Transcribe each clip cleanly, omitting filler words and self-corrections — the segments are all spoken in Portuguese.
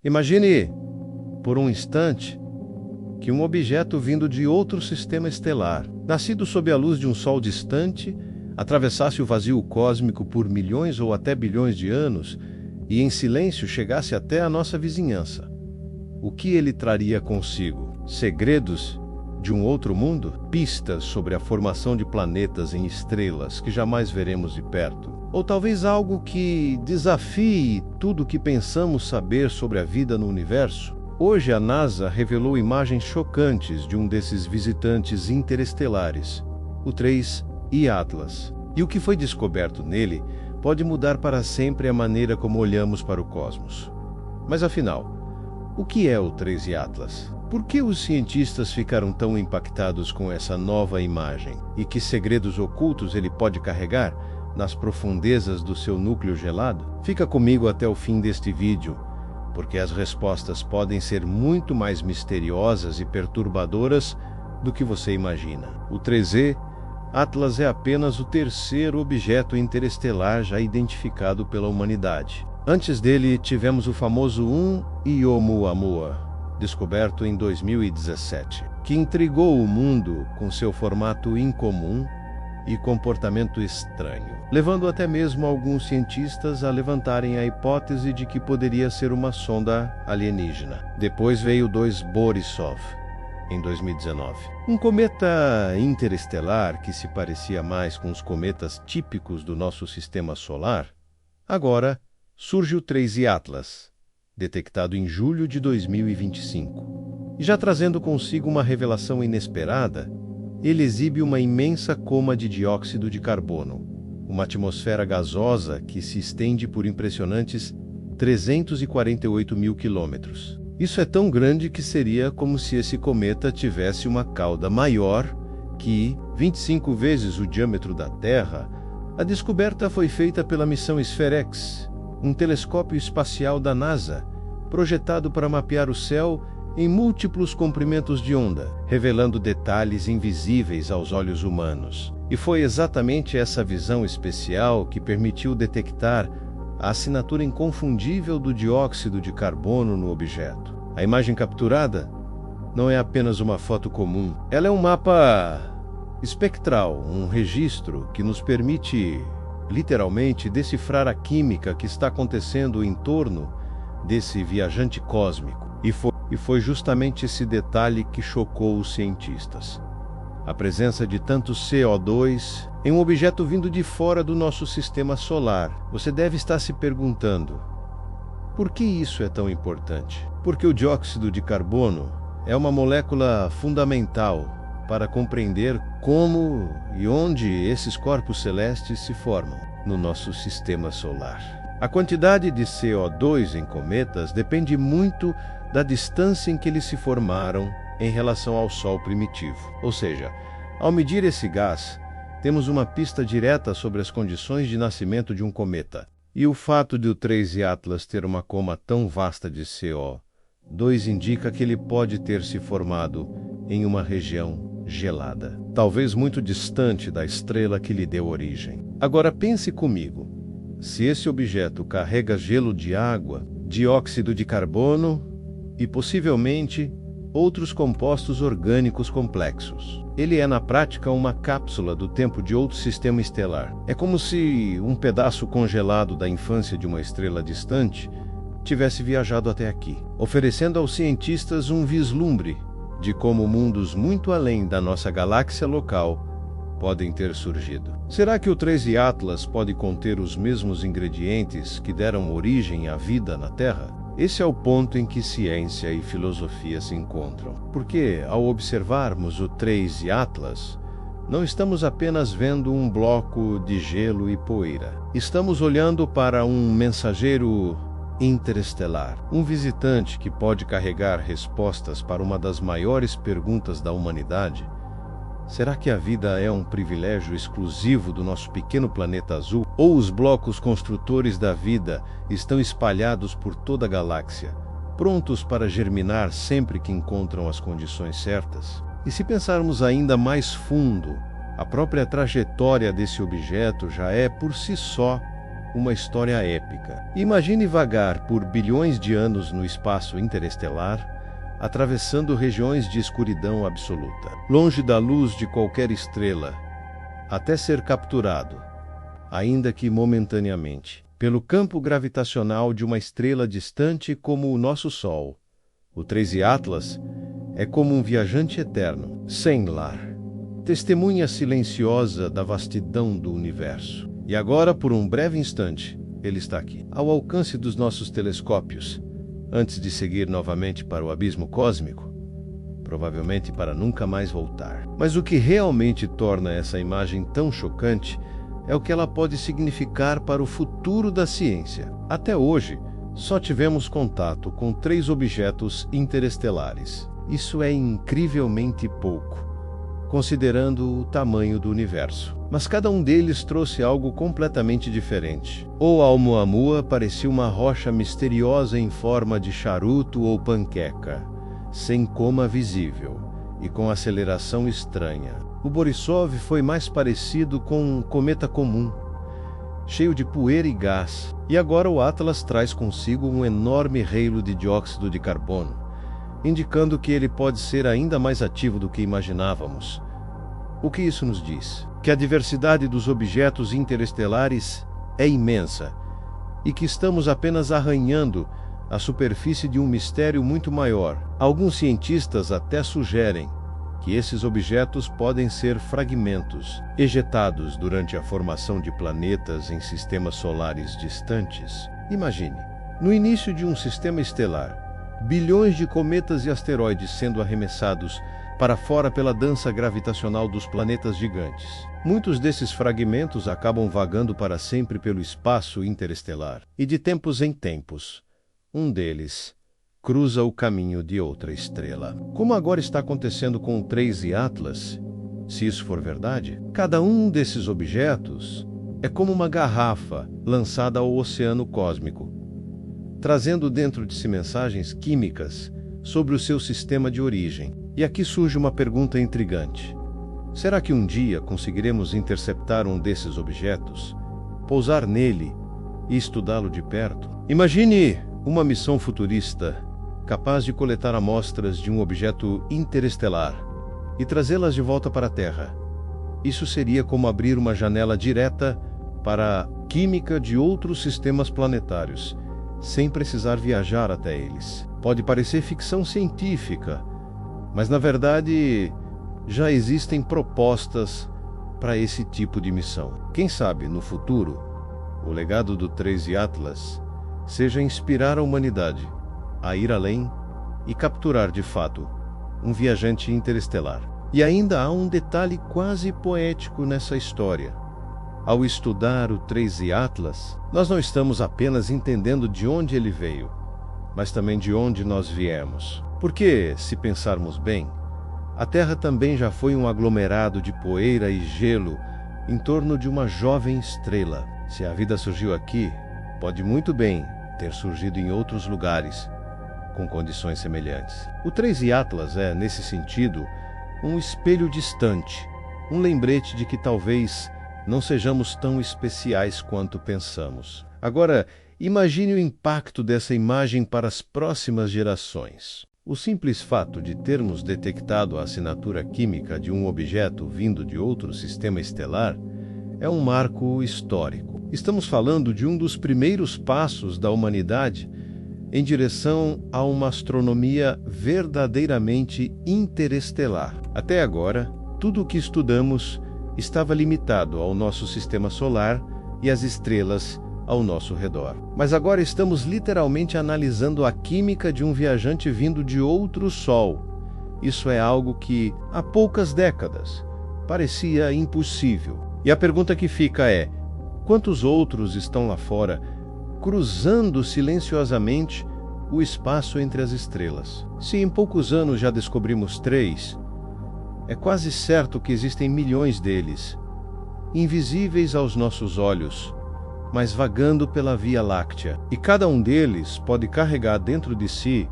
Imagine, por um instante, que um objeto vindo de outro sistema estelar, nascido sob a luz de um sol distante, atravessasse o vazio cósmico por milhões ou até bilhões de anos e em silêncio chegasse até a nossa vizinhança. O que ele traria consigo? Segredos de um outro mundo? Pistas sobre a formação de planetas em estrelas que jamais veremos de perto? Ou talvez algo que desafie tudo o que pensamos saber sobre a vida no universo? Hoje a NASA revelou imagens chocantes de um desses visitantes interestelares, o 3I Atlas. E o que foi descoberto nele pode mudar para sempre a maneira como olhamos para o cosmos. Mas afinal, o que é o 3I Atlas? Por que os cientistas ficaram tão impactados com essa nova imagem? E que segredos ocultos ele pode carregar nas profundezas do seu núcleo gelado? Fica comigo até o fim deste vídeo, porque as respostas podem ser muito mais misteriosas e perturbadoras do que você imagina. O 3E Atlas é apenas o terceiro objeto interestelar já identificado pela humanidade. Antes dele, tivemos o famoso 1I Oumuamua, descoberto em 2017, que intrigou o mundo com seu formato incomum e comportamento estranho, levando até mesmo alguns cientistas a levantarem a hipótese de que poderia ser uma sonda alienígena. Depois veio o 2 Borisov, em 2019. Um cometa interestelar que se parecia mais com os cometas típicos do nosso sistema solar. Agora surge o 3I Atlas, detectado em julho de 2025. E já trazendo consigo uma revelação inesperada, ele exibe uma imensa coma de dióxido de carbono, uma atmosfera gasosa que se estende por impressionantes 348 mil quilômetros. Isso é tão grande que seria como se esse cometa tivesse uma cauda maior que 25 vezes o diâmetro da Terra. A descoberta foi feita pela missão SPHEREX, um telescópio espacial da NASA, projetado para mapear o céu em múltiplos comprimentos de onda, revelando detalhes invisíveis aos olhos humanos. E foi exatamente essa visão especial que permitiu detectar a assinatura inconfundível do dióxido de carbono no objeto. A imagem capturada não é apenas uma foto comum, ela é um mapa espectral, um registro que nos permite, literalmente, decifrar a química que está acontecendo em torno desse viajante cósmico. E foi justamente esse detalhe que chocou os cientistas. A presença de tanto CO2 em um objeto vindo de fora do nosso sistema solar. Você deve estar se perguntando, por que isso é tão importante? Porque o dióxido de carbono é uma molécula fundamental para compreender como e onde esses corpos celestes se formam no nosso sistema solar. A quantidade de CO2 em cometas depende muito da distância em que eles se formaram em relação ao Sol primitivo. Ou seja, ao medir esse gás, temos uma pista direta sobre as condições de nascimento de um cometa. E o fato de o 3I Atlas ter uma coma tão vasta de CO2 indica que ele pode ter se formado em uma região gelada, talvez muito distante da estrela que lhe deu origem. Agora pense comigo, se esse objeto carrega gelo de água, dióxido de carbono e possivelmente outros compostos orgânicos complexos. Ele é, na prática, uma cápsula do tempo de outro sistema estelar. É como se um pedaço congelado da infância de uma estrela distante tivesse viajado até aqui, oferecendo aos cientistas um vislumbre de como mundos muito além da nossa galáxia local podem ter surgido. Será que o 3I Atlas pode conter os mesmos ingredientes que deram origem à vida na Terra? Esse é o ponto em que ciência e filosofia se encontram. Porque, ao observarmos o 3I Atlas, não estamos apenas vendo um bloco de gelo e poeira. Estamos olhando para um mensageiro interestelar, um visitante que pode carregar respostas para uma das maiores perguntas da humanidade. Será que a vida é um privilégio exclusivo do nosso pequeno planeta azul? Ou os blocos construtores da vida estão espalhados por toda a galáxia, prontos para germinar sempre que encontram as condições certas? E se pensarmos ainda mais fundo, a própria trajetória desse objeto já é, por si só, uma história épica. Imagine vagar por bilhões de anos no espaço interestelar, atravessando regiões de escuridão absoluta, longe da luz de qualquer estrela, até ser capturado, ainda que momentaneamente, pelo campo gravitacional de uma estrela distante como o nosso Sol. O 13 Atlas é como um viajante eterno, sem lar, testemunha silenciosa da vastidão do universo. E agora, por um breve instante, ele está aqui, ao alcance dos nossos telescópios, antes de seguir novamente para o abismo cósmico, provavelmente para nunca mais voltar. Mas o que realmente torna essa imagem tão chocante é o que ela pode significar para o futuro da ciência. Até hoje, só tivemos contato com 3 objetos interestelares. Isso é incrivelmente pouco, considerando o tamanho do universo. Mas cada um deles trouxe algo completamente diferente. O Oumuamua parecia uma rocha misteriosa em forma de charuto ou panqueca, sem coma visível e com aceleração estranha. O Borisov foi mais parecido com um cometa comum, cheio de poeira e gás. E agora o Atlas traz consigo um enorme reino de dióxido de carbono, indicando que ele pode ser ainda mais ativo do que imaginávamos. O que isso nos diz? Que a diversidade dos objetos interestelares é imensa e que estamos apenas arranhando a superfície de um mistério muito maior. Alguns cientistas até sugerem que esses objetos podem ser fragmentos ejetados durante a formação de planetas em sistemas solares distantes. Imagine, no início de um sistema estelar, bilhões de cometas e asteroides sendo arremessados para fora pela dança gravitacional dos planetas gigantes. Muitos desses fragmentos acabam vagando para sempre pelo espaço interestelar, e de tempos em tempos, um deles cruza o caminho de outra estrela. Como agora está acontecendo com o 13 Atlas, se isso for verdade, cada um desses objetos é como uma garrafa lançada ao oceano cósmico, trazendo dentro de si mensagens químicas sobre o seu sistema de origem. E aqui surge uma pergunta intrigante. Será que um dia conseguiremos interceptar um desses objetos, pousar nele e estudá-lo de perto? Imagine uma missão futurista capaz de coletar amostras de um objeto interestelar e trazê-las de volta para a Terra. Isso seria como abrir uma janela direta para a química de outros sistemas planetários, sem precisar viajar até eles. Pode parecer ficção científica, mas na verdade já existem propostas para esse tipo de missão. Quem sabe, no futuro, o legado do 13 Atlas seja inspirar a humanidade a ir além e capturar de fato um viajante interestelar. E ainda há um detalhe quase poético nessa história. Ao estudar o 13 Atlas, nós não estamos apenas entendendo de onde ele veio, mas também de onde nós viemos. Porque, se pensarmos bem, a Terra também já foi um aglomerado de poeira e gelo em torno de uma jovem estrela. Se a vida surgiu aqui, pode muito bem ter surgido em outros lugares, com condições semelhantes. O 13 Atlas é, nesse sentido, um espelho distante, um lembrete de que talvez não sejamos tão especiais quanto pensamos. Agora, imagine o impacto dessa imagem para as próximas gerações. O simples fato de termos detectado a assinatura química de um objeto vindo de outro sistema estelar é um marco histórico. Estamos falando de um dos primeiros passos da humanidade em direção a uma astronomia verdadeiramente interestelar. Até agora, tudo o que estudamos estava limitado ao nosso sistema solar e às estrelas ao nosso redor. Mas agora estamos literalmente analisando a química de um viajante vindo de outro Sol. Isso é algo que, há poucas décadas, parecia impossível. E a pergunta que fica é: quantos outros estão lá fora, cruzando silenciosamente o espaço entre as estrelas? Se em poucos anos já descobrimos 3, é quase certo que existem milhões deles, invisíveis aos nossos olhos, mas vagando pela Via Láctea. E cada um deles pode carregar dentro de si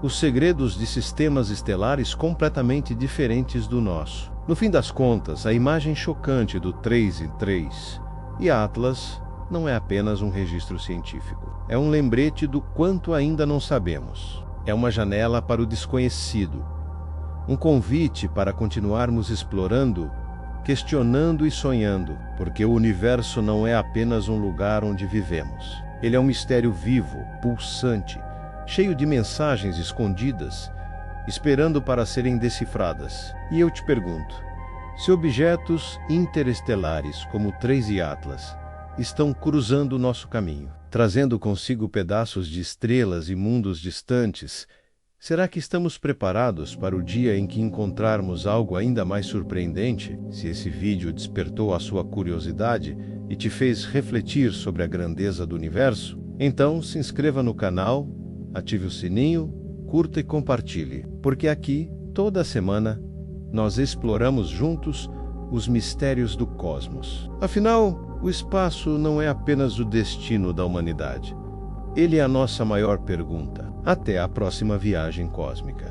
os segredos de sistemas estelares completamente diferentes do nosso. No fim das contas, a imagem chocante do 3 em 3 e Atlas não é apenas um registro científico. É um lembrete do quanto ainda não sabemos. É uma janela para o desconhecido. Um convite para continuarmos explorando, questionando e sonhando, porque o universo não é apenas um lugar onde vivemos. Ele é um mistério vivo, pulsante, cheio de mensagens escondidas, esperando para serem decifradas. E eu te pergunto, se objetos interestelares como o 3 e Atlas estão cruzando o nosso caminho, trazendo consigo pedaços de estrelas e mundos distantes, será que estamos preparados para o dia em que encontrarmos algo ainda mais surpreendente? Se esse vídeo despertou a sua curiosidade e te fez refletir sobre a grandeza do universo, então se inscreva no canal, ative o sininho, curta e compartilhe, porque aqui, toda semana, nós exploramos juntos os mistérios do cosmos. Afinal, o espaço não é apenas o destino da humanidade. Ele é a nossa maior pergunta. Até a próxima viagem cósmica.